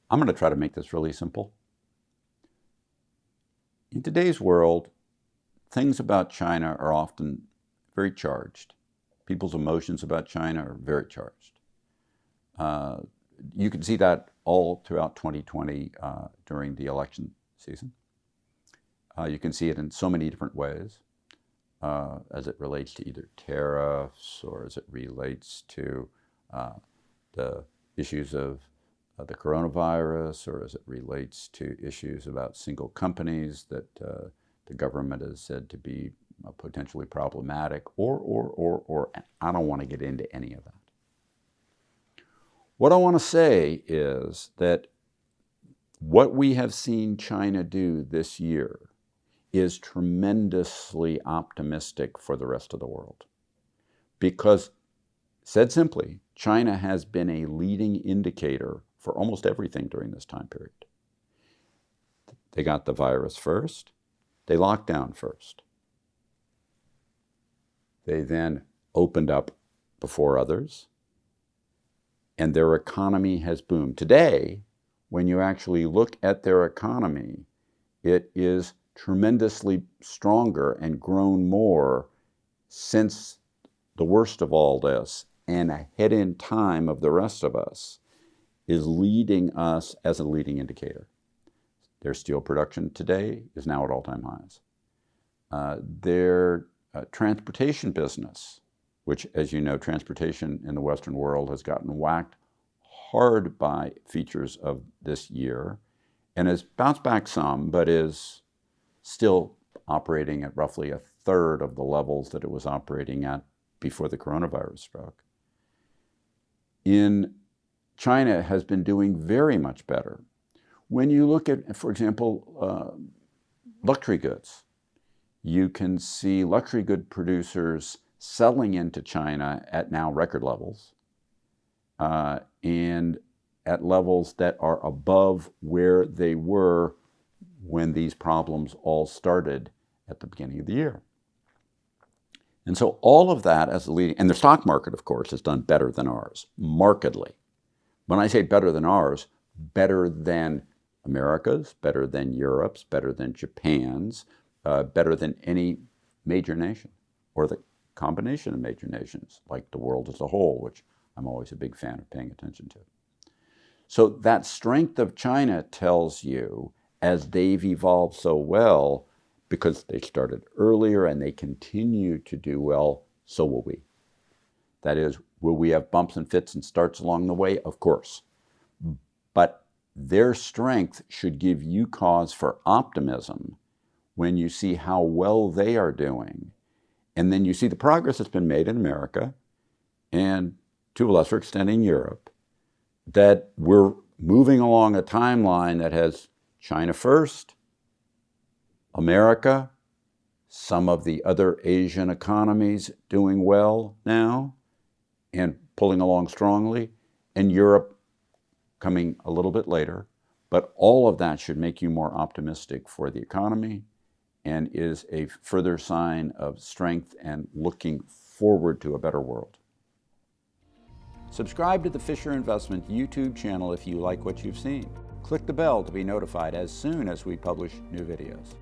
I'm going to try to make this really simple. In today's world, things about China are often very charged. People's emotions about China are very charged. You can see that all throughout 2020 during the election season. You can see it in so many different ways as it relates to either tariffs or as it relates to the issues of the coronavirus, or as it relates to issues about single companies that the government has said to be potentially problematic, or I don't want to get into any of that. What I want to say is that what we have seen China do this year is tremendously optimistic for the rest of the world. Because, said simply, China has been a leading indicator for almost everything during this time period. They got the virus first. They locked down first. They then opened up before others. And their economy has boomed. Today, when you actually look at their economy, it is tremendously stronger and grown more since the worst of all this, and ahead in time of the rest of us, is leading us as a leading indicator. Their steel production today is now at all-time highs. Their transportation business, which, as you know, transportation in the Western world has gotten whacked hard by features of this year and has bounced back some, but is still operating at roughly a third of the levels that it was operating at before the coronavirus struck. In China, it has been doing very much better. When you look at, for example, luxury goods, you can see luxury good producers selling into China at now record levels, and at levels that are above where they were when these problems all started at the beginning of the year. And so all of that as a leading, and the stock market, of course, has done better than ours, markedly. When I say better than ours, better than America's, better than Europe's, better than Japan's, better than any major nation, or the combination of major nations, like the world as a whole, which I'm always a big fan of paying attention to. So that strength of China tells you, as they've evolved so well, because they started earlier and they continue to do well, so will we. That is, will we have bumps and fits and starts along the way? Of course. But their strength should give you cause for optimism when you see how well they are doing. And then you see the progress that's been made in America, and to a lesser extent in Europe, that we're moving along a timeline that has China first, America, some of the other Asian economies doing well now and pulling along strongly, and Europe coming a little bit later. But all of that should make you more optimistic for the economy and is a further sign of strength and looking forward to a better world. Subscribe to the Fisher Investment YouTube channel if you like what you've seen. Click the bell to be notified as soon as we publish new videos.